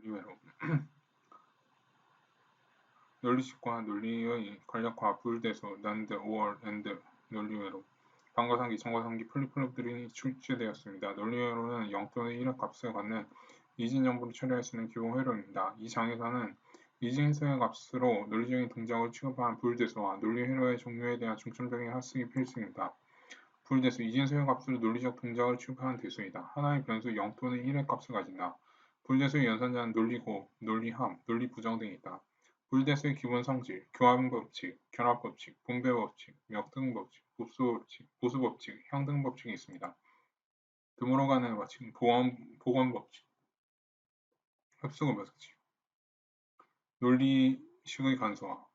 논리회로 논리식과 논리의 간략화 불대소 난드 or and 논리회로 방가상기, 정가상기, 플립플롭들이 출제되었습니다. 논리회로는 0 또는 1의 값을 갖는 이진 정보를 처리할 수 있는 기본 회로입니다. 이 장에서는 이진수의 값으로 논리적인 동작을 취급하는 불대소와 논리회로의 종류에 대한 중점적인 학습이 필수입니다. 불대소, 이진수의 값으로 논리적 동작을 취급하는 대소이다. 하나의 변수 0 또는 1의 값을 가진다. 불대소의 연산자는 논리곱, 논리합, 논리부정 등이 있다. 불대소의 기본 성질, 교환법칙, 결합법칙, 분배법칙, 역등법칙, 보수법칙, 향등법칙이 있습니다. 드물어 가는 법칙, 보건법칙, 흡수법칙, 논리식의 간소화.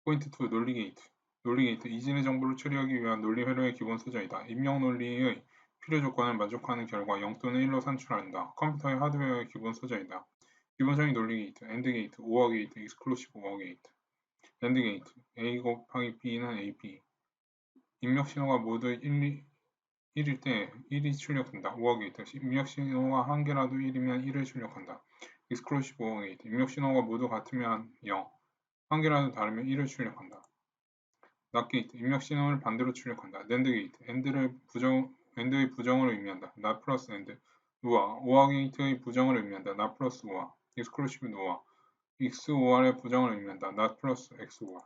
포인트 2. 논리게이트. 논리게이트, 이진의 정보를 처리하기 위한 논리 회로의 기본 소재이다. 입력 논리의 필요 조건을 만족하는 결과 0 또는 1로 산출한다. 컴퓨터의 하드웨어의 기본 소재이다. 기본적인 논리 게이트, AND 게이트, OR 게이트, 익스클루시브 OR 게이트. AND 게이트, A 곱하기 B는 AB. 입력 신호가 모두 1일 때 1이 출력된다. OR 게이트, 입력 신호가 한 개라도 1이면 1을 출력한다. 익스클루시브 OR 게이트, 입력 신호가 모두 같으면 0, 한 개라도 다르면 1을 출력한다. NOT 게이트, 입력 신호를 반대로 출력한다. NAND 게이트, AND의 부정을 의미한다. NOT 플러스 AND. OR 게이트의 부정을 의미한다. NOT 플러스 OR. 익스클루시브 OR. XOR의 부정을 의미한다. NOT 플러스 XOR.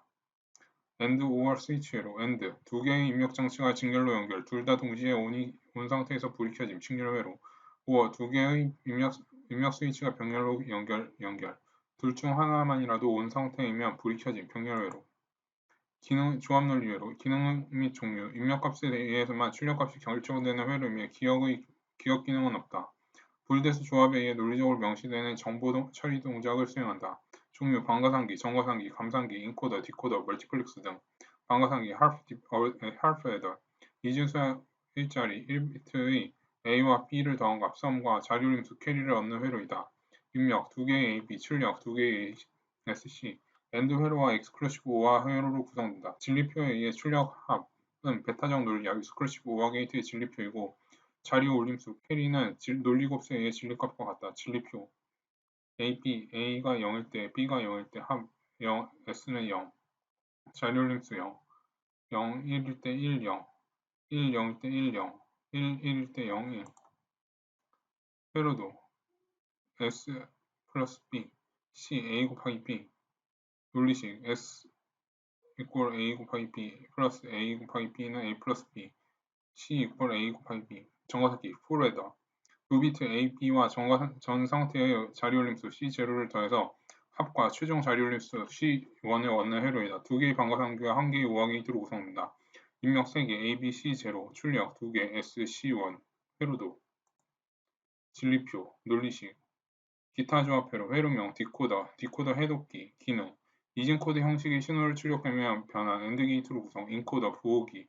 AND OR 스위치로 AND 두 개의 입력 장치가 직렬로 연결, 둘 다 동시에 온 상태에서 불이 켜짐, 직렬회로. OR 두 개의 입력 스위치가 병렬로 연결, 둘 중 하나만이라도 온 상태이면 불이 켜짐, 병렬회로. 기능 조합 논리 회로, 기능 및 종류, 입력값에 의해서만 출력값이 결정되는 회로이며 기억 기능은 없다. 불대소 조합에 의해 논리적으로 명시되는 정보 처리 동작을 수행한다. 종류 방가상기, 정가상기, 감상기, 인코더, 디코더, 멀티플렉스 등. 방가상기, 할프 애더, 이진수의 일자리 1비트의 A와 B를 더한 값, 썸과 자료림수 캐리를 얻는 회로이다. 입력, 2개의 AB, 출력, 2개의 SC, AND 회로와 익스클루시브 OR 회로로 구성된다. 진리표에 의해 출력합은 베타적 논리학, 익스클루시브 OR 게이트의 진리표이고 자료 올림수, 캐리는 논리곱수에 의해 진리값과 같다. 진리표 AB, A가 0일 때, B가 0일 때, 합 0, S는 0, 자료 올림수 0, 0, 1일 때 1, 0, 1, 0일 때 1, 0, 1, 1일 때 0, 1. 회로도 S 플러스 B, C, A 곱하기 B. 논리식 S 이퀄 A 곱하기 B 플러스 A 곱하기 B는 A 플러스 B, C 이퀄 A 곱하기 B. 정가삭기 포레더, 2비트 A, B와 전 상태의 자리올림수 C0를 더해서 합과 최종 자리올림수 C1을 얻는 회로이다. 두 개의 방가상기가 한 개의 OR 게이트로 구성된다. 입력 3개 A, B, C0, 출력 2개 S, C1, 회로도. 진리표, 논리식, 기타 조합 회로, 회로명, 디코더, 디코더 해독기, 기능, 이진 코드 형식의 신호를 출력하며 변환, AND 게이트로 구성, 인코더, 부호기,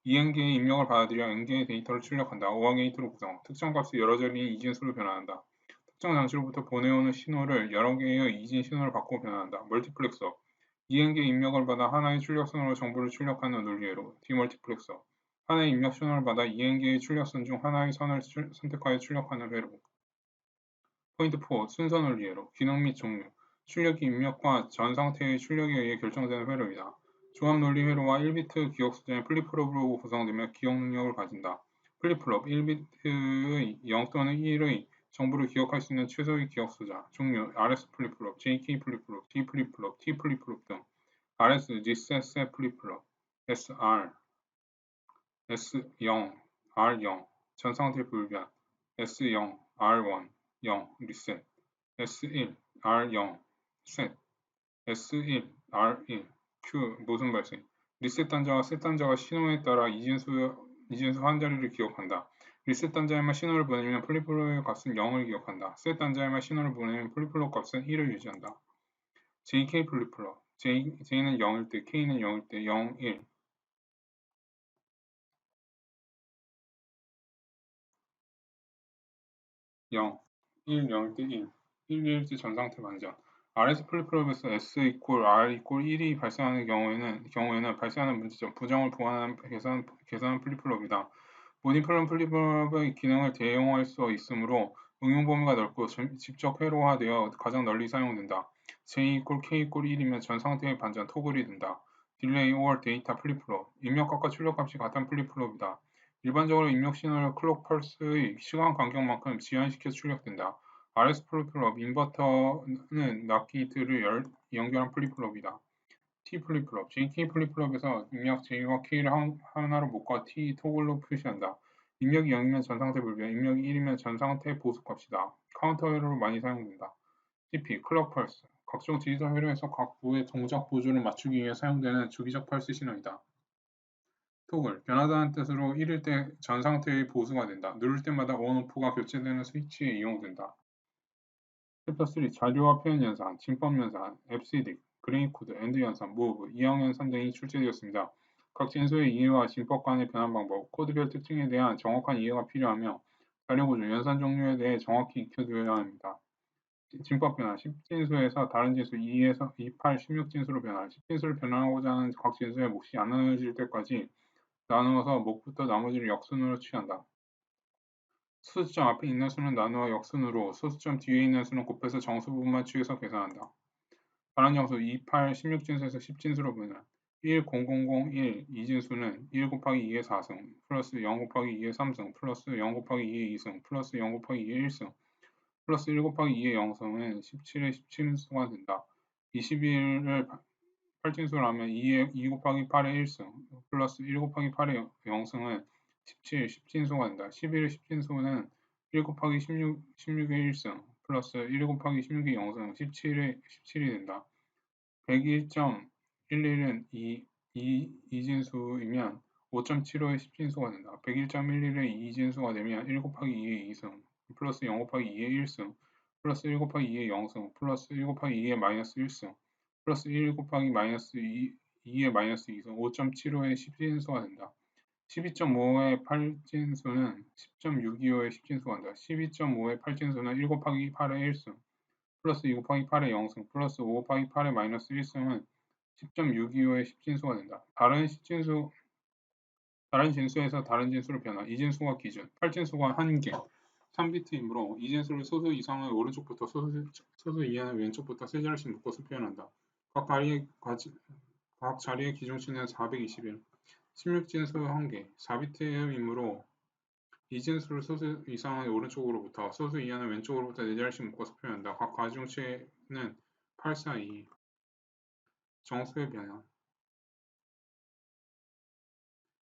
ENG의 입력을 받아들여 NG의 데이터를 출력한다. OR 게이트로 구성, 특정 값이 여러 자리인 이진수로 변환한다. 특정 장치로부터 보내오는 신호를 여러 개의 이진 신호를 바꾸어 변환한다. 멀티플렉서, ENG의 입력을 받아 하나의 출력선으로 정보를 출력하는 논리회로. 디멀티플렉서, 하나의 입력 신호를 받아 ENG의 출력선 중 하나의 선을 선택하여 출력하는 회로. 포인트 4. 순서 논리회로, 기능 및 종류, 출력이 입력과 전 상태의 출력에 의해 결정되는 회로이다. 조합 논리 회로와 1비트 기억 수준의 플립플롭으로 구성되며 기억 능력을 가진다. 플립플롭 1비트의 0 또는 1의 정보를 기억할 수 있는 최소의 기억 숫자. 종류 RS 플립플롭, JK 플립플롭, D 플립플롭, T 플립플롭 등. RS 리셋 플립플롭, SR, S0, R0, 전 상태 불변, S0, R1, 0, 리셋, S1, R0, 셋, S1, R1, Q, 모순 발생. 리셋 단자와 셋 단자가 신호에 따라 이진수 한 자리를 기억한다. 리셋 단자에만 신호를 보내면 플립플롭의 값은 0을 기억한다. 셋 단자에만 신호를 보내면 플립플롭 값은 1을 유지한다. JK 플립플롭, J는 0일 때, K는 0일 때, 0, 1. 0, 1, 0일 때 1, 1, 1일 때 전상태 반전. RS 플립플롭에서 S 이퀄 R 이퀄 1이 발생하는 경우에는 발생하는 문제점, 부정을 보완하는 계산 플립플롭이다. 모든 플립플롭의 기능을 대용할 수 있으므로 응용 범위가 넓고 직접 회로화되어 가장 널리 사용된다. j=k=1이면 전 상태의 반전 토글이 된다. 딜레이 or 데이터 플립플롭 입력값과 출력값이 같은 플립플롭이다. 일반적으로 입력 신호를 클록 펄스의 시간 간격만큼 지연시켜 출력된다. RS 플립플롭 인버터는 납기들을 연결한 플립플롭이다. T 플립플롭 JK 플립플롭에서 입력 J와 K를 하나로 묶어 T 토글로 표시한다. 입력이 0이면 전상태 불변, 입력이 1이면 전상태 보수값이다. 카운터 회로로 많이 사용된다. TP 클럭 펄스 각종 디지털 회로에서 각 부의 동작 보조를 맞추기 위해 사용되는 주기적 펄스 신호이다. 토글 변하다는 뜻으로 1일 때 전 상태의 보수가 된다. 누를 때마다 온오프가 교체되는 스위치에 이용된다. 챕터 3 자료와 표현 연산, 진법 연산, 앱시딕, 그레이코드, 엔드 연산, 무브, 이항 연산 등이 출제되었습니다. 각 진수의 이해와 진법 간의 변환 방법, 코드별 특징에 대한 정확한 이해가 필요하며 자료 구조, 연산 종류에 대해 정확히 익혀두어야 합니다. 진법 변환, 10진수에서 다른 진수 2에서 28, 16진수로 변환, 10진수를 변환하고자 하는 각 진수의 몫이 안 나눠질 때까지 나누어서 몫부터 나머지를 역순으로 취한다. 소수점 앞에 있는 수는 나누어 역순으로 소수점 뒤에 있는 수는 곱해서 정수 부분만 취해서 계산한다. 다른 정수 28, 16진수에서 10진수로 변환 1, 0, 0, 0, 1, 이진수는 1 곱하기 2의 4승 플러스 0 곱하기 2의 3승 플러스 0 곱하기 2의 2승 플러스 0 곱하기 2의 1승 플러스 1 곱하기 2의 0승은 17의 17인수가 된다. 21을 8진수로 하면 2 곱하기 8의 1승 플러스 1 곱하기 8의 0승은 17, 10진수가 된다. 11의 10진수는 1 곱하기 16의 1승 플러스 1 곱하기 16의 0승 17의 17이 된다. 101.11은 2진수이면 5.75의 10진수가 된다. 101.11의 2진수가 되면 1 곱하기 2의 2승 플러스 0 곱하기 2의 1승 플러스 1 곱하기 2의 0승 플러스 1 곱하기 2의 마이너스 1승 플러스 1 곱하기 마이너스 2의 마이너스 2승 5.75의 10진수가 된다. 12.5의 8진수는 10.625의 10진수가 된다. 12.5의 8진수는 1 곱하기 8의 1승 플러스 2 곱하기 8의 0승 플러스 5 곱하기 8의 마이너스 1승은 10.625의 10진수가 된다. 다른 진수에서 다른 진수를 변환. 이 진수가 기준. 8진수가 1개. 3비트이므로 이 진수를 소수 이상의 오른쪽부터 소수 이하의 왼쪽부터 세 자리씩 묶어서 표현한다. 각 자리의 기준치는 421. 16진수 1개. 4비트이므로 이 진수를 소수 이상의 오른쪽으로부터 소수 이하의 왼쪽으로부터 네 자리씩 묶어서 표현한다. 각 가중치는 842. 정수의 변형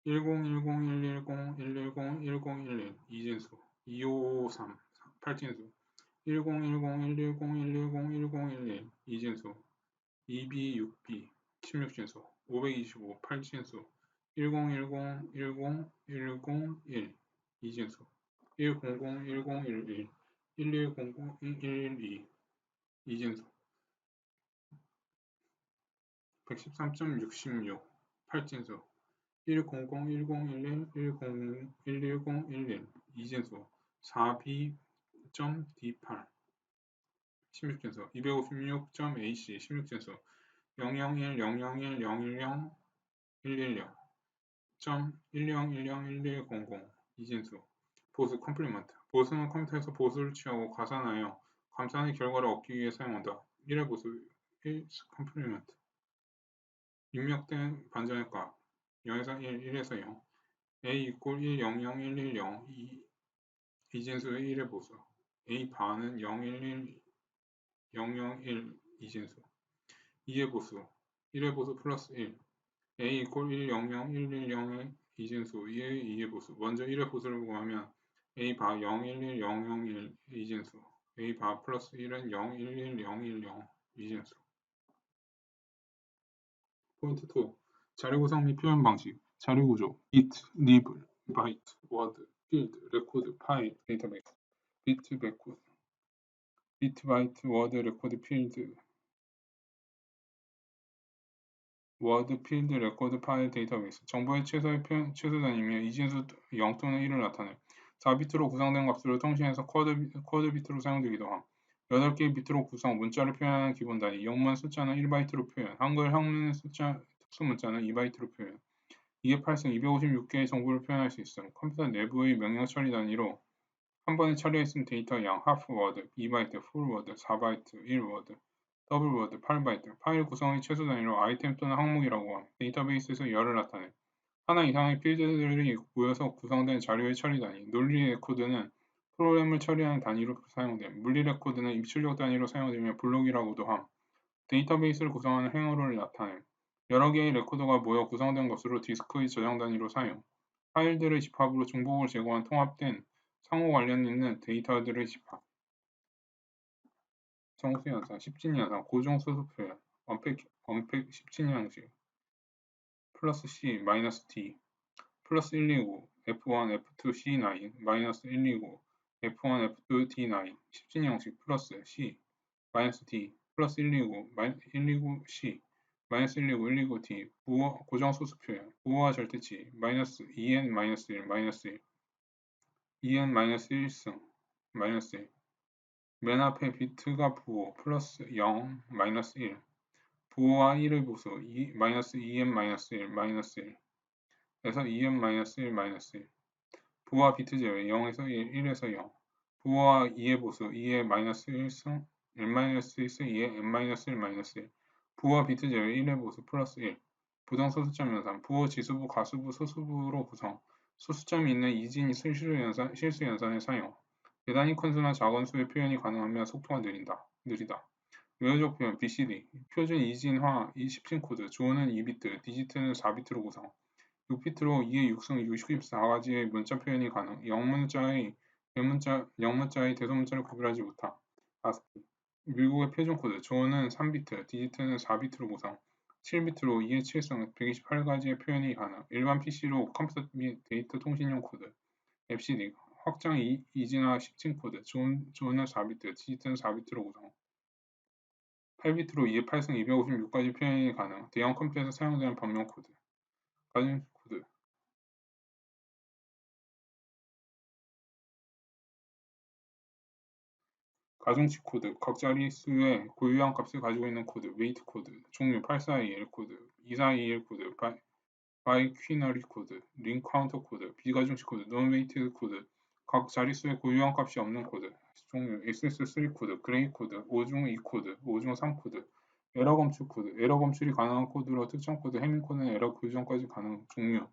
10101101101011 이진수 2553 8진수 10101101101011 이진수 2B 6B 16진수 525 8진수 1010101010 이진수 1001011 11001112 이진수 113.66 8진수 10010111011 이진수 4B.D8 16진수 256.AC 16진수 001001110.10101100 이진수 보수 컴플리먼트 보수는 컴퓨터에서 보수를 취하고 가산하여 감산의 결과를 얻기 위해 사용한다. 1의 보수 1 컴플리먼트 입력된 반전의 값 0에서 1, 1에서 0 a equal 1, 0, 0, 1, 1, 0 이진수의 1의 보수 a 바는 0, 1, 1, 0, 0, 1 이진수 2의 보수 1의 보수 플러스 1 a equal 1, 0, 0, 1, 1, 0의 이진수 2의 보수 먼저 1의 보수를 구하면 a 바 0, 1, 1, 0, 0, 1 이진수 a 바 플러스 1은 0, 1, 1, 0, 1, 0 이진수 포인트 2 자료 구성 및 표현 방식 자료 구조 비트, 리블, 바이트, 워드, 필드, 레코드, 파일, 데이터베이스 비트, 바이트, 워드, 레코드, 필드 워드, 필드, 레코드, 파일, 데이터베이스 정보의 최소 단위이며 이진수 0 또는 1을 나타내 4비트로 구성된 값으로 통신해서 쿼드 비트로 사용되기도 함 8개의 비트로 구성 문자를 표현하는 기본 단위 영문 숫자는 1바이트로 표현 한글 형문 숫자 특수 문자는 2바이트로 표현 2의 8승 256개의 정보를 표현할 수 있음 컴퓨터 내부의 명령 처리 단위로 한 번에 처리했으면 데이터 양 하프 워드, 2바이트, 풀 워드, 4바이트, 1워드, 더블 워드, 8바이트, 파일 구성의 최소 단위로 아이템 또는 항목이라고 함. 데이터베이스에서 열을 나타내. 하나 이상의 필드들이 모여서 구성된 자료의 처리 단위. 논리 레코드는 프로그램을 처리하는 단위로 사용됨. 물리 레코드는 입출력 단위로 사용되며 블록이라고도 함. 데이터베이스를 구성하는 행로를 나타냄. 여러 개의 레코더가 모여 구성된 것으로 디스크의 저장 단위로 사용. 파일들의 집합으로 중복을 제공한 통합된 상호 관련 있는 데이터들의 집합. 정수 현상, 십진위 현상, 고정 수수 표현, 언팩 십진위 형식, 플러스 C, 마이너스 D, 플러스 129, F1, F2, C9, 마이너스 129, F1, F2, D9, 십진위 형식, 플러스 C, 마이너스 D, 플러스 129, 129, C, 마이너스 129, 129, D, 고정 소수 표현, 부호와 절대치, 마이너스 2n, 마이너스 1, 마이너스 1, 2n, 마이너스 1승, 마이너스 1, 맨 앞에 비트가 부호, 플러스 0, 마이너스 1, 부호와 1의 보수, 마이너스 2n, 마이너스 1, 마이너스 1, 에서 2n, 마이너스 1, 마이너스 1, 부호와 비트 제외, 0에서 1, 1에서 0, 부호와 2의 보수, 2의 마이너스 1승, 1 마이너스 1승, 2의 n 마이너스 1, 마이너스 1, 부호와 비트 제외 1의 보수, 플러스 1, 부동 소수점 연산, 부호 지수부, 가수부, 소수부로 구성, 소수점이 있는 이진 실수 연산의 사용, 대단히 큰 수나 작은 수의 표현이 가능하며 속도가 느리다. 외워적 표현 BCD, 표준 이진화 10진 코드, 주어는 2비트, 디지트는 4비트로 구성, 6비트로 2의 6승 64가지의 문자 표현이 가능, 영문자의 대소문자를 구별하지 못함. ASCII, 미국의 표준 코드, 주어는 3비트, 디지트는 4비트로 구성, 7비트로 2의 7승 128가지의 표현이 가능, 일반 PC로 컴퓨터 및 데이터 통신용 코드, FCD, 확장 이진화 10진 코드, 주어는 4비트, 디지트는 4비트로 구성, 8비트로 2의 8승 256가지 표현이 가능, 대형 컴퓨터에서 사용되는 법령 코드, 가정 코드, 가중치 코드, 각 자릿수의 고유한 값을 가지고 있는 코드, 웨이트 코드, 종류 8421 코드, 2421 코드, 바이퀴너리 코드, 링 카운터 코드, 비가중치 코드, 논-웨이트 코드, 각 자릿수의 고유한 값이 없는 코드, 종류 XS3 코드, 그레이 코드, 5중 2 코드, 5중 3 코드, 에러 검출 코드, 에러 검출이 가능한 코드로 특정 코드, 해밍 코드는 에러 교정까지 가능, 종류,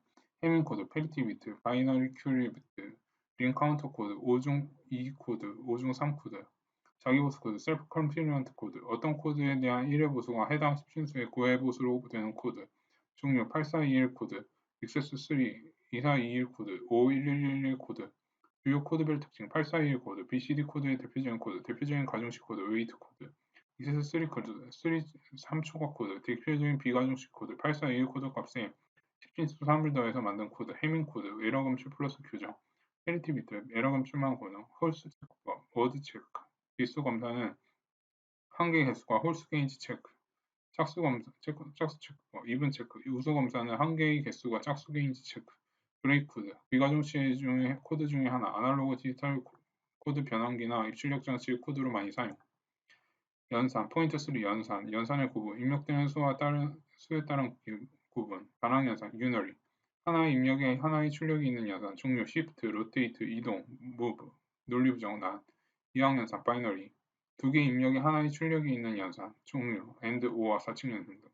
해밍 코드, 페리티 비트, 바이너리 큐리 비트, 링 카운터 코드, 5중 2 코드, 5중 3 코드, 자기 보수 코드, 셀프 컨피규런트 코드, 어떤 코드에 대한 1회 보수가 해당 십진수의 9회 보수로 되는 코드, 종류 8421 코드, XS3, 2421 코드, 51111 코드, 주요 코드별 특징 8421 코드, BCD 코드의 대표적인 코드, 대표적인 가중식 코드, 웨이트 코드, XS3 코드, 3초각 코드, 대표적인 비가중식 코드, 8421 코드 값에 십진수 3을 더해서 만든 코드, 해밍 코드, 에러 검출 플러스 교정, 페리티 비트, 에러 검출만 고능, 홀수 체크법, 워드 체크, 개수 검사는 한계 개수과 홀수 게인지 체크, 짝수 검사, 짝수 체크, 이분 체크, 우수 검사는 한계의 개수가 짝수 게인지 체크, 브레이크 코드, 비가중치 중의 코드 중에 하나, 아날로그 디지털 코드 변환기나 입출력 장치의 코드로 많이 사용. 연산, 포인트 3 연산, 연산의 구분, 입력되는 수에 따른 구분, 반항 연산, 유너리, 하나의 입력에 하나의 출력이 있는 연산, 종류, 시프트, 로테이트, 이동, 무브, 논리 부정, 난, 이항 연산, 바이너리, 두 개의 입력에 하나의 출력이 있는 연산, 종류, AND, OR, 사칙 연산 등.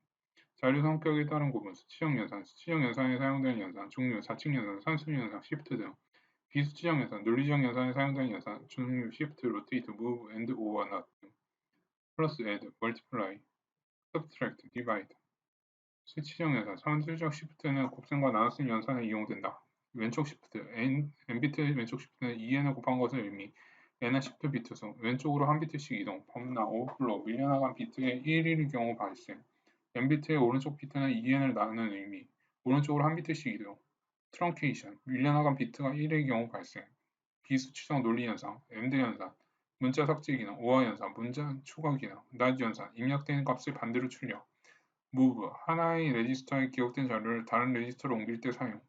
자료 성격에 따른 구분, 수치형 연산, 수치형 연산에 사용되는 연산, 종류, 사칙 연산, 산수 연산, 시프트 등. 비수치형 연산, 논리적 연산에 사용되는 연산, 종류, 시프트, 로테이트, 무브, AND, OR, not 등. 플러스, add, multiply, subtract, divide. 수치형 연산, 산술적 시프트는 곱셈과 나눗셈 연산에 이용된다. 왼쪽 시프트, n비트 왼쪽 시프트는 2n을 곱한 것을 의미, n은 시프트 비트수, 왼쪽으로 한 비트씩 이동, 범나, 오버플로우, 밀려나간 비트의 1일의 경우 발생, n비트의 오른쪽 비트는 2n을 나누는 의미, 오른쪽으로 한 비트씩 이동, 트렁케이션, 밀려나간 비트가 1의 경우 발생, 비수치적 논리 현상, 엔드 현상, 문자 삭제 기능, 오화 현상, 문자 추가 기능, not 연산, 입력된 값을 반대로 출력, move, 하나의 레지스터에 기억된 자료를 다른 레지스터로 옮길 때 사용.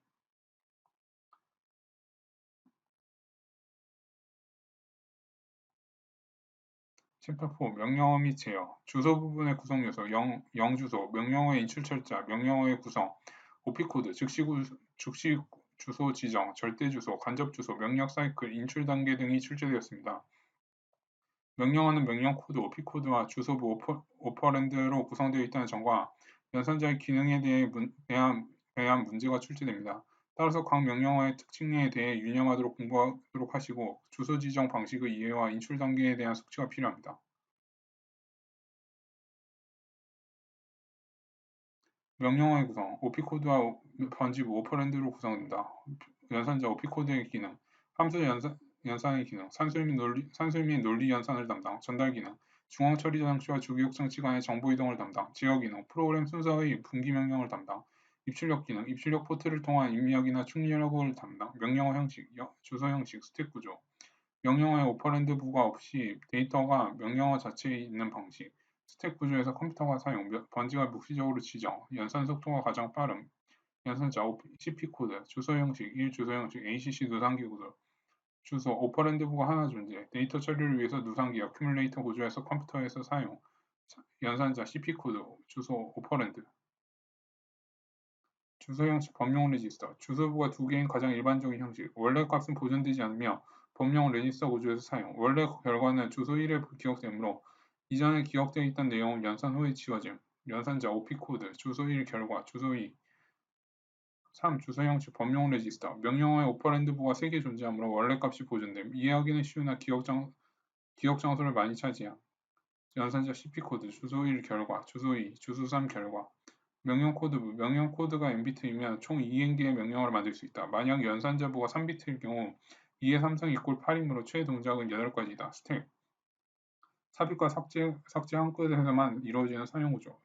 챕터 4. 명령어 및 제어. 주소 부분의 구성 요소, 영주소, 명령어의 인출 철자, 명령어의 구성, OP 코드, 즉시 주소 지정, 절대 주소, 간접 주소, 명령 사이클, 인출 단계 등이 출제되었습니다. 명령어는 명령 코드, OP 코드와 주소부 오퍼랜드로 구성되어 있다는 점과 연산자의 기능에 대한 문제가 출제됩니다. 따라서 각 명령어의 특징에 대해 유념하도록 공부하도록 하시고 주소 지정 방식의 이해와 인출 단계에 대한 숙지가 필요합니다. 명령어의 구성, OP-코드와 번지부, 오퍼랜드로 구성된다. 연산자 OP-코드의 기능, 함수 연산의 기능, 산술 및 논리 연산을 담당, 전달 기능, 중앙 처리 장치와 주기억 장치 간의 정보 이동을 담당, 제어 기능, 프로그램 순서의 분기 명령을 담당, 입출력 기능, 입출력 포트를 통한 입력이나 출력을 담당, 명령어 형식, 주소 형식, 스택 구조, 명령어의 오퍼랜드 부가 없이 데이터가 명령어 자체에 있는 방식, 스택 구조에서 컴퓨터가 사용, 번지가 묵시적으로 지정, 연산 속도가 가장 빠름, 연산자 CP 코드, 주소 형식, 1 주소 형식, ACC 누상기 구조, 주소 오퍼랜드 부가 하나 존재, 데이터 처리를 위해서 누상기 어큐뮬레이터 구조에서 컴퓨터에서 사용, 연산자 CP 코드, 주소 오퍼랜드, 주소 형식 범용 레지스터, 주소부가 두 개인 가장 일반적인 형식, 원래 값은 보존되지 않으며 범용 레지스터 구조에서 사용, 원래 결과는 주소 1에 기억되므로 이전에 기억되어 있던 내용은 연산 후에 지워짐, 연산자 OP 코드, 주소 1 결과, 주소 2, 3. 주소 형식 범용 레지스터, 명령어의 오퍼랜드부가 3개 존재하므로 원래 값이 보존됨, 이해하기는 쉬우나 기억 장소를 많이 차지함, 연산자 CP 코드, 주소 1 결과, 주소 2, 주소 3 결과, 명령 코드부, 명령 코드가 n비트이면 총 2N개의 명령어를 만들 수 있다. 만약 연산자부가 3비트일 경우 2의 3승 이꼴 8이므로 최대 동작은 8가지다. 스택, 삽입과 삭제 한 끝에서만 이루어지는 사용 구조.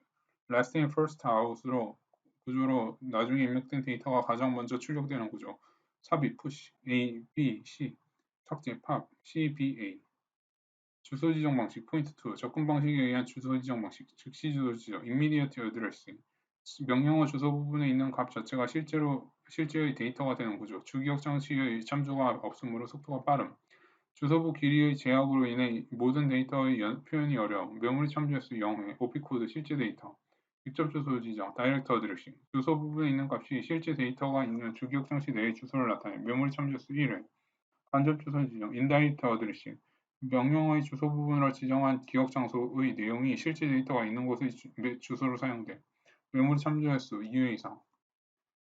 last in first out로 구조로 나중에 입력된 데이터가 가장 먼저 출력되는 구조. 삽입, push, A, B, C, 삭제, pop, C, B, A. 주소 지정 방식, 포인트 2, 접근 방식에 의한 주소 지정 방식, 즉시 주소 지정, immediate addressing. 명령어 주소 부분에 있는 값 자체가 실제의 데이터가 되는 구조, 주기억 장치의 참조가 없으므로 속도가 빠름, 주소부 길이의 제약으로 인해 모든 데이터의 표현이 어려움, 메모리 참조횟수 0회, OP-코드 실제 데이터, 직접 주소 지정, 다이렉트 어드레싱, 주소 부분에 있는 값이 실제 데이터가 있는 주기억 장치 내의 주소를 나타내, 메모리 참조횟수 1회, 간접 주소 지정, 인다이렉트 어드레싱, 명령어의 주소 부분으로 지정한 기억 장소의 내용이 실제 데이터가 있는 곳의 주소로 사용돼. 메모리 참조 횟수 2회 이상.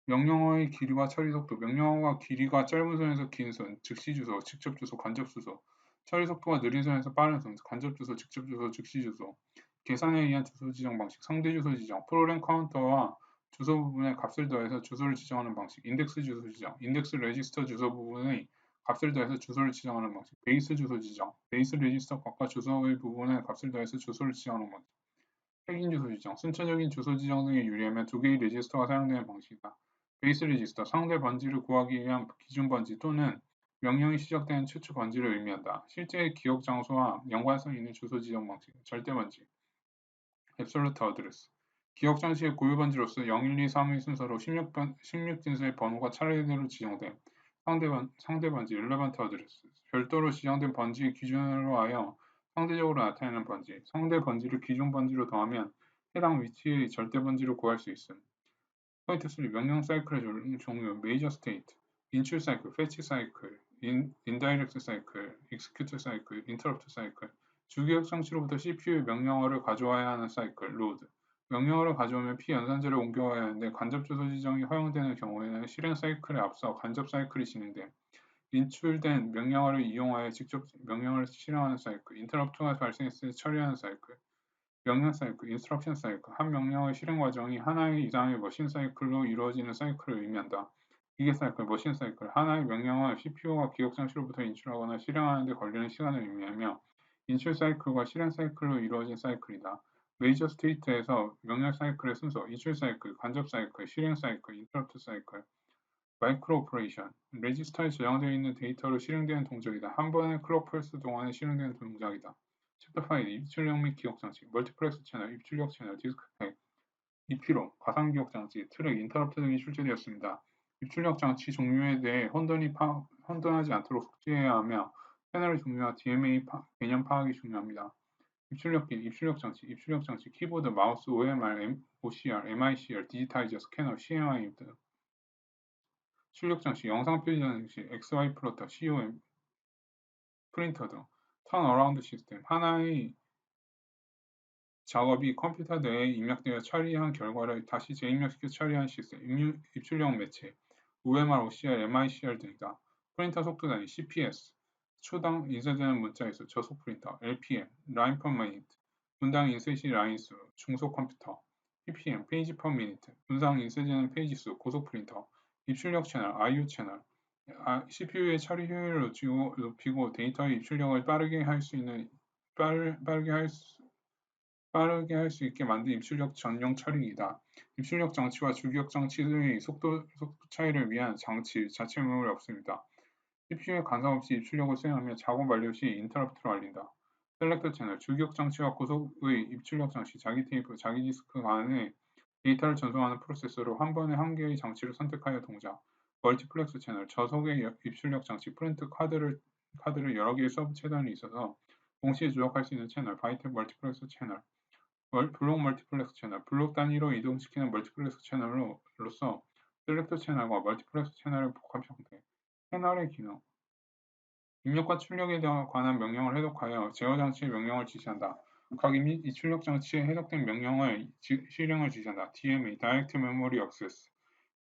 명령어의 길이와 처리 속도. 명령어가 길이가 짧은 선에서 긴 선, 즉시 주소, 직접 주소, 간접 주소. 처리 속도가 느린 선에서 빠른 선, 간접 주소, 직접 주소, 즉시 주소. 계산에 의한 주소 지정 방식. 상대 주소 지정. 프로그램 카운터와 주소 부분에 값을 더해서 주소를 지정하는 방식. 인덱스 주소 지정. 인덱스 레지스터 주소 부분의 값을 더해서 주소를 지정하는 방식. 베이스 주소 지정. 베이스 레지스터 값과 주소의 부분에 값을 더해서 주소를 지정하는 방식. 핵인 주소 지정, 순차적인 주소 지정 등에 유리하면 두 개의 레지스터가 사용되는 방식이다. 베이스 레지스터, 상대 번지를 구하기 위한 기준 번지 또는 명령이 시작되는 최초 번지를 의미한다. 실제 기억 장소와 연관성 있는 주소 지정 방식, 절대 번지, 앱솔루트 어드레스. 기억 장치의 고유 번지로서 0, 1, 2, 3의 순서로 16진수의 번호가 차례대로 지정됨. 상대 번지, relevant 어드레스. 별도로 지정된 번지의 기준으로 하여 상대적으로 나타내는 번지, 상대 번지를 기존 번지로 더하면 해당 위치의 절대 번지를 구할 수 있음. 포인트 3. 명령 사이클의 종류, 메이저 스테이트, 인출 사이클, 패치 사이클, 인다이렉트 사이클, execute 사이클, interrupt 사이클, 주기억 장치로부터 CPU의 명령어를 가져와야 하는 사이클, 로드. 명령어를 가져오면 P 연산자를 옮겨와야 하는데 간접 주소 지정이 허용되는 경우에는 실행 사이클에 앞서 간접 사이클이 진행됨. 인출된 명령어를 이용하여 직접 명령어를 실행하는 사이클, 인터럽트가 발생했을 때 처리하는 사이클, 명령 사이클, 인스트럭션 사이클, 한 명령의 실행 과정이 하나의 이상의 머신 사이클로 이루어지는 사이클을 의미한다. 기계 사이클, 머신 사이클, 하나의 명령을 CPU가 기억 장치로부터 인출하거나 실행하는 데 걸리는 시간을 의미하며 인출 사이클과 실행 사이클로 이루어진 사이클이다. 메이저 스테이트에서 명령 사이클의 순서, 인출 사이클, 간접 사이클, 실행 사이클, 인터럽트 사이클, 마이크로 오퍼레이션, 레지스터에 저장되어 있는 데이터로 실행되는 동작이다. 한 번의 클럭 펄스 동안에 실행되는 동작이다. 챕터 파일, 입출력 및 기억 장치, 멀티플렉스 채널, 입출력 채널, 디스크팩, EP롬, 가상 기억 장치, 트랙, 인터럽트 등이 출제되었습니다. 입출력 장치 종류에 대해 혼돈하지 않도록 숙지해야 하며 채널의 종류와 DMA 개념 파악이 중요합니다. 입출력 장치, 키보드, 마우스, OMR, OCR, MICR, 디지타이저, 스캐너, CMI 등 출력 장치, 영상 표시 장치, XY 플로터, COM, 프린터 등. 턴어라운드 시스템, 하나의 작업이 컴퓨터 내에 입력되어 처리한 결과를 다시 재입력시켜 처리하는 시스템, 입출력 매체, OMR, OCR, MICR 등이다. 프린터 속도 단위, CPS, 초당 인쇄되는 문자의 수, 저속 프린터, LPM, 라인 per minute, 분당 인쇄시 라인 수, 중속 컴퓨터, ppm, 페이지 per minute, 분당 인쇄되는 페이지 수, 고속 프린터, 입출력 채널, IO 채널, CPU의 처리 효율을 높이고 데이터의 입출력을 빠르게 할 수 있게 만든 입출력 전용 처리기다. 입출력 장치와 주기억 장치의 속도 차이를 위한 장치 자체 메모리 없습니다. CPU에 간섭 없이 입출력을 수행하며 작업 완료 시 인터럽트로 알린다. 셀렉터 채널, 주기억 장치와 고속의 입출력 장치, 자기 테이프, 자기 디스크 간의 데이터를 전송하는 프로세서로 한 번에 한 개의 장치를 선택하여 동작. 멀티플렉스 채널, 저속의 입출력 장치, 프린트 카드를 여러 개의 서브 채널이 있어서 동시에 조작할 수 있는 채널, 바이트 멀티플렉스 채널. 블록 멀티플렉스 채널, 블록 단위로 이동시키는 멀티플렉스 채널로서 셀렉터 채널과 멀티플렉스 채널의 복합 형태. 채널의 기능. 입력과 출력에 관한 명령을 해독하여 제어 장치의 명령을 지시한다. 각 이 출력 장치에 해독된 명령을 실행을 지시한다. DMA, Direct Memory Access.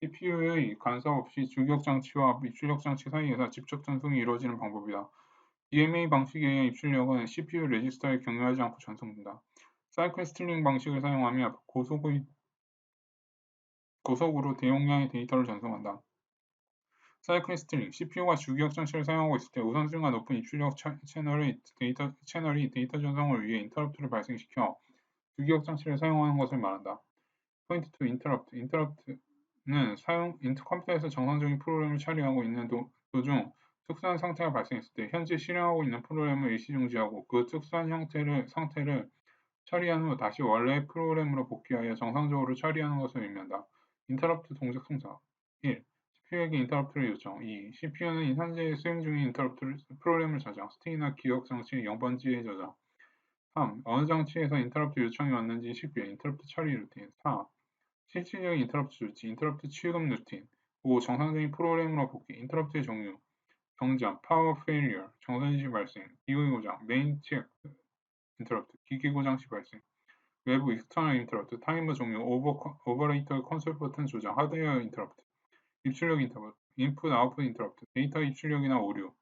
CPU의 간섭 없이 주기억 장치와 입출력 장치 사이에서 직접 전송이 이루어지는 방법이다. DMA 방식에 의한 입출력은 CPU 레지스터에 경유하지 않고 전송된다. 사이클 스트링 방식을 사용하며 고속으로 대용량의 데이터를 전송한다. 사이클 스트링, CPU가 주기억 장치를 사용하고 있을 때 우선순위가 높은 입출력 채널이 데이터 전송을 위해 인터럽트를 발생시켜 주기억 장치를 사용하는 것을 말한다. 포인트 투 인터럽트. 인터럽트는 컴퓨터에서 정상적인 프로그램을 처리하고 있는 도중 특수한 상태가 발생했을 때 현재 실행하고 있는 프로그램을 일시 중지하고 그 특수한 상태를 처리한 후 다시 원래의 프로그램으로 복귀하여 정상적으로 처리하는 것을 의미한다. 인터럽트 동작 성장 1. CPU에게 인터럽트를 요청 2. CPU는 현재 수행 중인 프로그램을 저장, 스틱이나 기억 장치의 0번지에 저장 3. 어느 장치에서 인터럽트 요청이 왔는지 식별, 인터럽트 처리 루틴 4. 실질적인 인터럽트 조치, 인터럽트 취급 루틴 5. 정상적인 프로그램으로 복귀, 인터럽트의 종류 정지함, 파워 페일리어, 정선시 발생, 기기 고장, 메인 체크 인터럽트, 기기 고장 시 발생 외부 익스터널 인터럽트, 타이머 종료, 오버레이터 콘솔 버튼 조정, 하드웨어 인터럽트, 입출력 인터럽트, 인풋 아웃풋 인터럽트, 데이터 입출력이나 오류,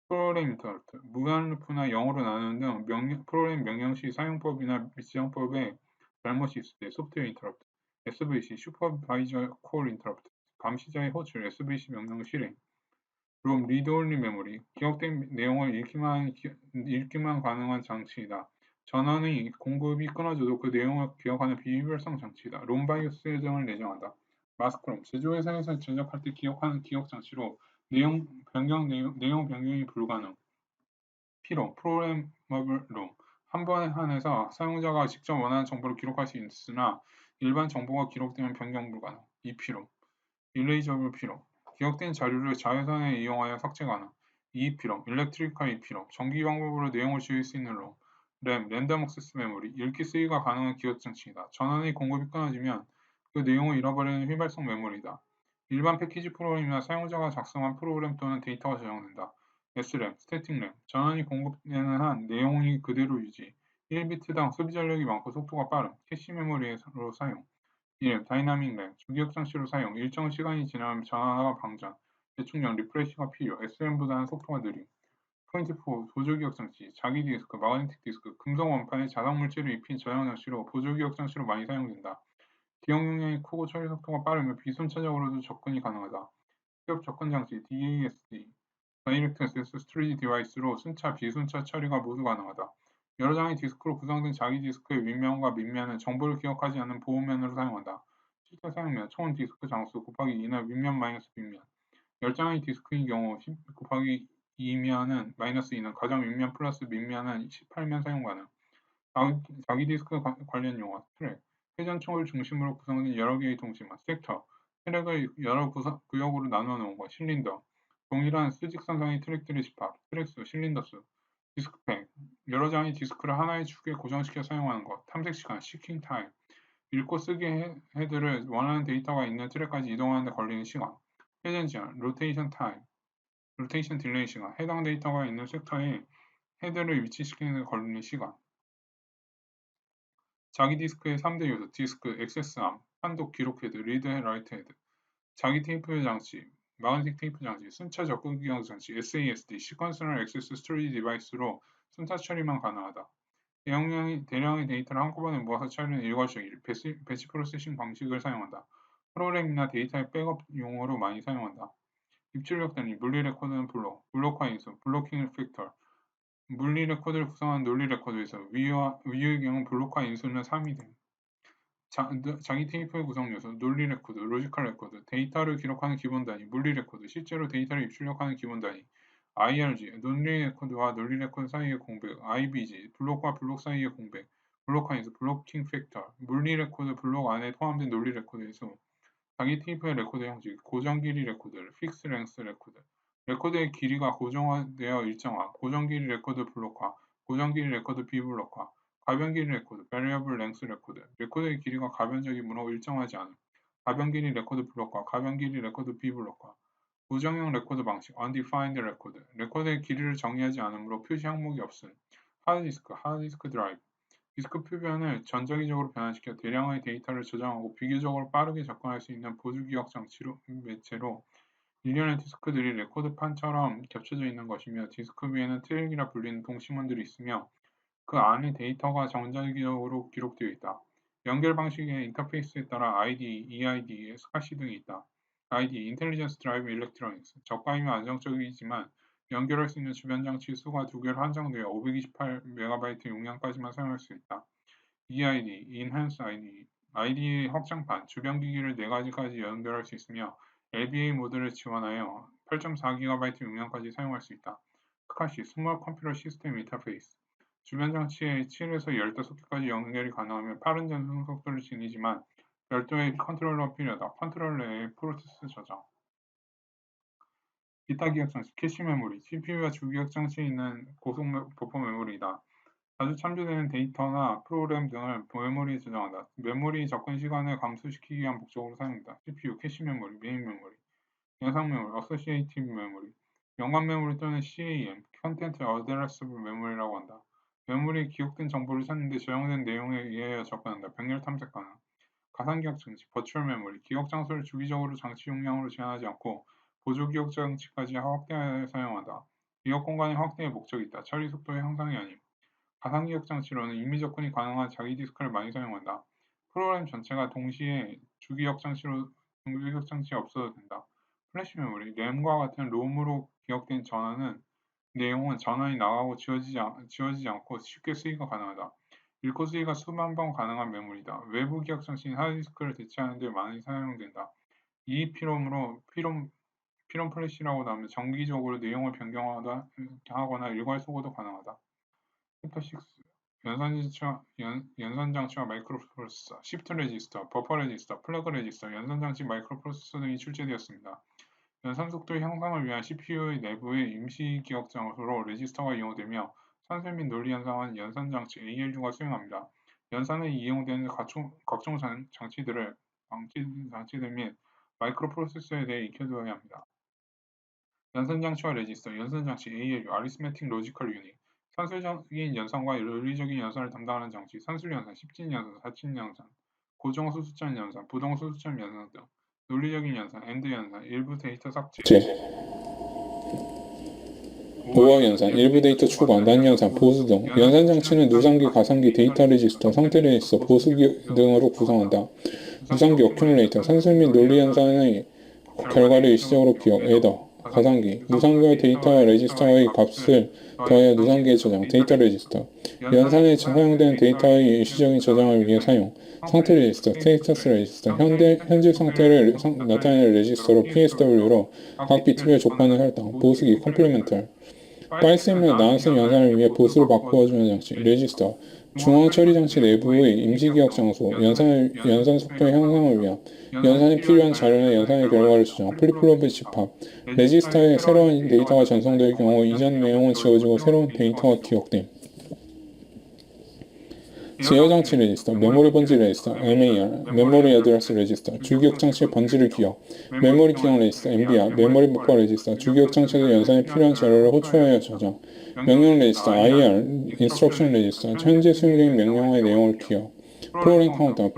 프로그램 인터럽트, 무한 루프나 0으로 나누는 등 프로그램 명령 시 사용법이나 지정법에 잘못이 있을 때 소프트웨어 인터럽트, SVC, 슈퍼바이저 콜 인터럽트, 감시자의 호출, SVC 명령 실행, 롬 리드 온리 메모리, 기억된 내용을 읽기만 가능한 장치이다. 전원의 공급이 끊어져도 그 내용을 기억하는 비유별성 장치이다. 롬 바이오스 등을 내정한다. 마스크롬, 제조회사에서 제작할 때 기억하는 기억 장치로 내용 변경이 불가능. 피롬, 프로그래머블 롬, 한 번에 한해서 사용자가 직접 원하는 정보를 기록할 수 있으나 일반 정보가 기록되면 변경 불가능. EP롬, 일레이저블 피롬, 기억된 자료를 자외선에 이용하여 삭제 가능. EEP롬, 일렉트리컬 EP롬, 전기 방법으로 내용을 지울 수 있는 롬. 램, 랜덤 액세스 메모리, 읽기 쓰기가 가능한 기억 장치이다. 전원의 공급이 끊어지면 그 내용을 잃어버리는 휘발성 메모리다. 일반 패키지 프로그램이나 사용자가 작성한 프로그램 또는 데이터가 저장된다. SRAM, 스태틱 램, 전원이 공급되는 한 내용이 그대로 유지. 1비트당 소비 전력이 많고 속도가 빠른 캐시 메모리로 사용. 1. 다이나믹 램, 주기억 장치로 사용, 일정 시간이 지나면 전환과 방전, 재충전, 리프레시가 필요, SRAM보다는 속도가 느림. 포인트 4. 보조기억 장치, 자기 디스크, 마그네틱 디스크, 금속 원판에 자석 물질을 입힌 저장 장치로 보조기억 장치로 많이 사용된다. 기억 용량이 크고 처리 속도가 빠르며 비순차적으로도 접근이 가능하다. 기업 접근 장치, DASD, 다이렉트 액세스 스토리지 디바이스로 순차, 비순차 처리가 모두 가능하다. 여러 장의 디스크로 구성된 자기 디스크의 윗면과 밑면은 정보를 기억하지 않는 보호면으로 사용한다. 실제 사용면, 총 디스크 장수 곱하기 2는 윗면 마이너스 밑면. 10장의 디스크인 경우 10 곱하기 2면은 마이너스 2는 가장 윗면 플러스 밑면은 18면 사용 가능. 자기 디스크 관련 용어, 트랙, 회전총을 중심으로 구성된 여러 개의 동심화, 섹터, 트랙을 여러 구역으로 나누어 놓은 것, 실린더, 동일한 수직선상의 트랙들의 집합, 트랙수, 실린더수, 디스크팩, 여러 장의 디스크를 하나의 축에 고정시켜 사용하는 것, 탐색 시간, 시킹 타임, 읽고 쓰기 헤드를 원하는 데이터가 있는 트랙까지 이동하는 데 걸리는 시간, 회전 시간, 로테이션 타임, 로테이션 딜레이 시간, 해당 데이터가 있는 섹터에 헤드를 위치시키는 데 걸리는 시간. 자기 디스크의 3대 요소, 디스크, 액세스암, 판독, 기록 헤드, 리드 라이트 헤드, 자기 테이프 장치, 마그네틱 테이프 장치, 순차 접근 기억 장치, SASD, 시퀀스널 액세스 스토리지 디바이스로 순차 처리만 가능하다. 대량의 데이터를 한꺼번에 모아서 처리하는 일괄적인 배치 프로세싱 방식을 사용한다. 프로그램이나 데이터의 백업용으로 많이 사용한다. 입출력 단위, 물리 레코드는 블록화 인수, 블로킹 팩터, 물리 레코드를 구성하는 논리 레코드에서 위의 경우 블록화 인수는 3이 등. 자기 테이프의 구성 요소, 논리 레코드, 로지컬 레코드, 데이터를 기록하는 기본 단위, 물리 레코드, 실제로 데이터를 입출력하는 기본 단위, IRG, 논리 레코드와 논리 레코드 사이의 공백, IBG, 블록과 블록 사이의 공백, 블록 하인수, 블로킹 팩터, 물리 레코드 블록 안에 포함된 논리 레코드에서 자기 테이프의 레코드 형식, 고정 길이 레코드, 픽스 랭스 레코드, 레코드의 길이가 고정되어 일정화, 고정 길이 레코드 블록화, 고정 길이 레코드 비블록화, 가변 길이 레코드, variable length 레코드, 레코드의 길이가 가변적이므로 일정하지 않음, 가변 길이 레코드 블록화, 가변 길이 레코드 비블록화, 고정형 레코드 방식, undefined 레코드, 레코드의 길이를 정의하지 않으므로 표시 항목이 없음, 하드디스크 드라이브, 디스크 표면을 전자기적으로 변환시켜 대량의 데이터를 저장하고 비교적으로 빠르게 접근할 수 있는 보조기억 장치로 매체로 일련의 디스크들이 레코드판처럼 겹쳐져 있는 것이며 디스크 위에는 트랙이라 불리는 동심원들이 있으며 그 안에 데이터가 전자기적으로 기록되어 있다. 연결 방식의 인터페이스에 따라 IDE, EIDE, 스카시 등이 있다. IDE, Intelligence Drive Electronics, 저가이며 안정적이지만 연결할 수 있는 주변 장치 수가 2개로 한정되어 528MB 용량까지만 사용할 수 있다. EID, Enhanced IDE, IDE의 확장판, 주변 기기를 4가지까지 연결할 수 있으며 LBA 모드를 지원하여 8.4GB 용량까지 사용할 수 있다. 스카시, Small Computer System Interface, 주변 장치에 7에서 15개까지 연결이 가능하며 빠른 전송 속도를 지니지만 별도의 컨트롤러가 필요하다. 컨트롤러의 프로세스 저장. 기타 기억 장치, 캐시 메모리, CPU와 주기억 장치에 있는 고속 버퍼 메모리이다. 자주 참조되는 데이터나 프로그램 등을 메모리에 저장한다. 메모리 접근 시간을 감소시키기 위한 목적으로 사용된다. CPU, 캐시 메모리, 메인 메모리, 영상 메모리, 어소시에이티브 메모리, 연관 메모리 또는 CAM, 컨텐트 어드레서블 메모리라고 한다. 메모리에 기록된 정보를 찾는데 저장된 내용에 의하여 접근한다. 병렬 탐색 가능. 가상기억 장치, 버추얼 메모리, 기억 장소를 주기적으로 장치 용량으로 제한하지 않고 보조 기억 장치까지 확대하여 사용한다. 기억 공간의 확대의 목적이 있다. 처리 속도의 향상이 아님. 가상기억 장치로는 임의 접근이 가능한 자기 디스크를 많이 사용한다. 프로그램 전체가 동시에 주기억 장치로 주기억 장치에 없어도 된다. 플래시 메모리, 램과 같은 롬으로 기억된 전환은 내용은 전환이 나가고 지워지지 않고 쉽게 수리가 가능하다. 읽고 수리가 수만 번 가능한 메모리다. 외부 기억 장치인 하드디스크를 대체하는 데 많이 사용된다. 피롬 플래시라고 하면 정기적으로 내용을 변경하거나 일괄속어도 가능하다. 챕터 6 연산장치와 마이크로프로세서, 시프트 레지스터, 버퍼 레지스터, 플러그 레지스터, 연산장치 마이크로프로세서 등이 출제되었습니다. 연산 속도 향상을 위한 CPU의 내부의 임시 기억 장소로 레지스터가 이용되며 산술 및 논리 연산은 연산장치 ALU가 수행합니다. 연산에 이용되는 각종 장치들 및 마이크로프로세서에 대해 익혀두어야 합니다. 연산장치와 레지스터, 연산장치 ALU, Arithmetic Logical Unit, 산술적인 연산과 논리적인 연산을 담당하는 장치, 산술연산, 십진연산, 사진연산, 고정수수점 연산, 부동수수점 연산 등, 논리적인 연산, AND 연산, 일부 데이터 삭제, 오화 연산, 일부 데이터 추가, 난 연산, 보수 등. 연산 장치는 누상기, 가상기, 데이터 레지스터, 상태 레지스터, 보수기 등으로 구성한다. 누상기 어큐뮬레이터, 산술 및 논리 연산의 결과를 일시적으로 기억, 애더, 가상기, 누상기와 데이터와 레지스터의 값을 더하여 누상기에 저장, 데이터 레지스터, 연산에 사용되는 데이터의 일시적인 저장을 위해 사용, 상태 레지스터, 스테이터스 레지스터, 현재 상태를 나타내는 레지스터로 PSW로 각 비트별 조건을 할당, 보수기, 컴플리멘털, 파일셈이나 나눗셈 연산을 위해 보수로 바꾸어주는 장치, 레지스터, 중앙 처리 장치 내부의 임시기억 장소, 연산 속도의 향상을 위한, 연산에 필요한 자료나 연산의 결과를 저장, 플립플롭의 집합, 레지스터에 새로운 데이터가 전송될 경우 이전 내용은 지워지고 새로운 데이터가 기억됨. 제어 장치 레지스터, 메모리 번지 레지스터, MAR, 메모리 어드레스 레지스터, 주기억 장치의 번지를 기억, 메모리 기억 레지스터, MBR, 메모리 버퍼 레지스터, 주기억 장치에서 연산에 필요한 자료를 호출하여 저장, 명령 레지스터, IR, 인스트럭션 레지스터, 현재 수행 중인 명령어의 내용을 기억, 프로그램 카운터,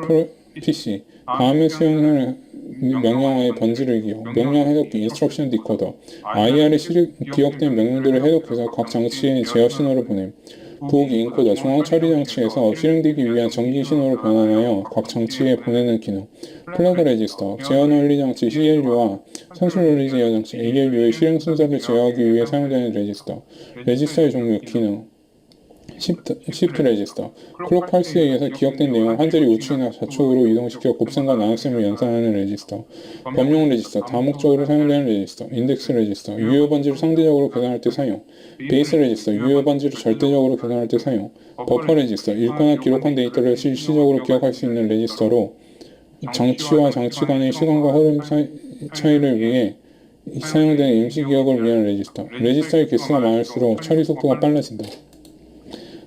PC, 다음에 수행할 명령어의 번지를 기억, 명령 해독기, 인스트럭션 디코더, IR에 기억된 명령들을 해독해서 각 장치에 제어 신호를 보냄, 부호기 인코더, 중앙 처리 장치에서 실행되기 위한 전기 신호를 변환하여 각 장치에 보내는 기능, 플래그 레지스터, 제어 논리 장치 CLU와 산술 논리 제어 장치 ALU의 실행 순서를 제어하기 위해 사용되는 레지스터, 레지스터의 종류, 기능, 시프트 레지스터, 클록 펄스에 의해서 기억된 내용을 한 자리 우측이나 좌측으로 이동시켜 곱셈과 나눗셈을 연산하는 레지스터, 범용 레지스터, 다목적으로 사용되는 레지스터, 인덱스 레지스터, 유효 번지를 상대적으로 계산할 때 사용, 베이스 레지스터, 유효 번지를 절대적으로 계산할 때 사용, 버퍼 레지스터, 읽거나 기록한 데이터를 실시적으로 기억할 수 있는 레지스터로 장치와 장치 간의 시간과 흐름 차이를 위해 사용되는 임시 기억을 위한 레지스터, 레지스터의 개수가 많을수록 처리 속도가 빨라진다.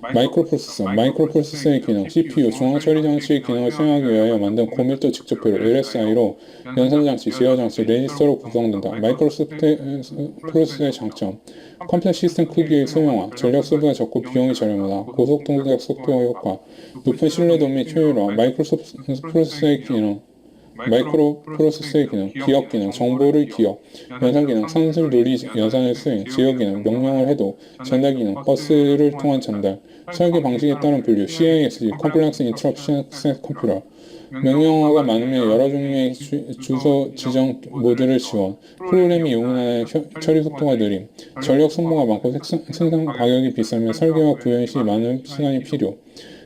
마이크로프로세서의 기능, CPU, 중앙처리 장치의 기능을 수행하기 위하여 만든 고밀도 직접회로 LSI로 연산장치, 제어장치, 레지스터로 구성된다. 마이크로프로세서의 장점, 컴퓨터 시스템 크기의 소형화, 전력 소비가 적고 비용이 저렴하다. 고속 동작 속도와 효과, 높은 신뢰도 및 효율화, 마이크로프로세서의 기능, 기억 기능, 정보를 기억, 연산 기능, 산술 논리 연산의 수행, 제어 기능, 명령을 해도, 전달 기능, 버스를 통한 전달, 설계 방식에 따른 분류, CISG, Complex Instruction Set Computer, 명령어가 많으면 여러 종류의 주소 지정 모드를 지원, 프로그램이 용인하는 처리 속도가 느림, 전력 소모가 많고 생산 가격이 비싸면 설계와 구현 시 많은 시간이 필요,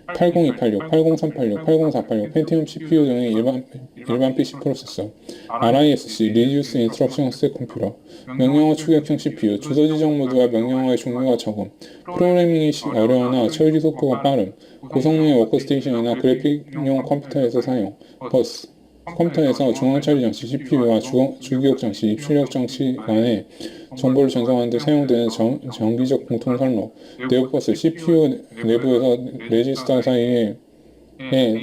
80286, 80386, 80486, 펜티엄 CPU 등의 일반 PC 프로세서, RISC, Reduced Instruction Set Computer, 명령어 추격형 CPU, 주소 지정 모드와 명령어의 종류가 적음, 프로그래밍이 어려우나 처리 속도가 빠름, 고성능의 워크스테이션이나 그래픽용 컴퓨터에서 사용, 버스, 컴퓨터에서 중앙 처리 장치 CPU와 주기억 장치, 입출력 장치 간의 정보를 전송하는 데 사용되는 정기적 공통 선로, 내부 버스, CPU 내부에서 레지스터 사이에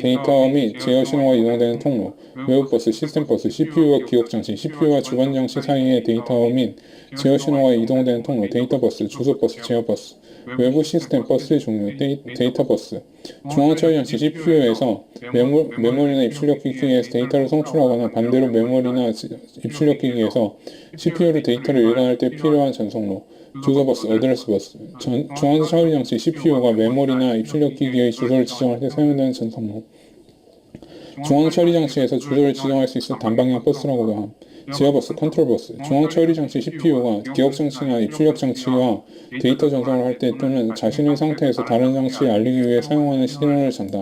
데이터 및 제어 신호가 이동되는 통로, 외부 버스, 시스템 버스, CPU와 기억 장치, CPU와 주관 장치 사이에 데이터 및 제어 신호가 이동되는 통로, 데이터 버스, 주소 버스, 제어 버스, 외부 시스템 버스의 종류, 데이터 버스, 중앙 처리 장치 CPU에서 메모리나 입출력 기기에서 데이터를 송출하거나 반대로 메모리나 입출력 기기에서 CPU로 데이터를 읽어낼 때 필요한 전송로, 주소 버스, 어드레스 버스, 중앙 처리 장치 CPU가 메모리나 입출력 기기의 주소를 지정할 때 사용되는 전송로, 중앙 처리 장치에서 주소를 지정할 수 있어 단방향 버스라고도 함. 제어 버스, 컨트롤 버스, 중앙 처리 장치 CPU가 기억 장치나 입출력 장치와 데이터 전송을 할 때 또는 자신의 상태에서 다른 장치에 알리기 위해 사용하는 신호를 전달.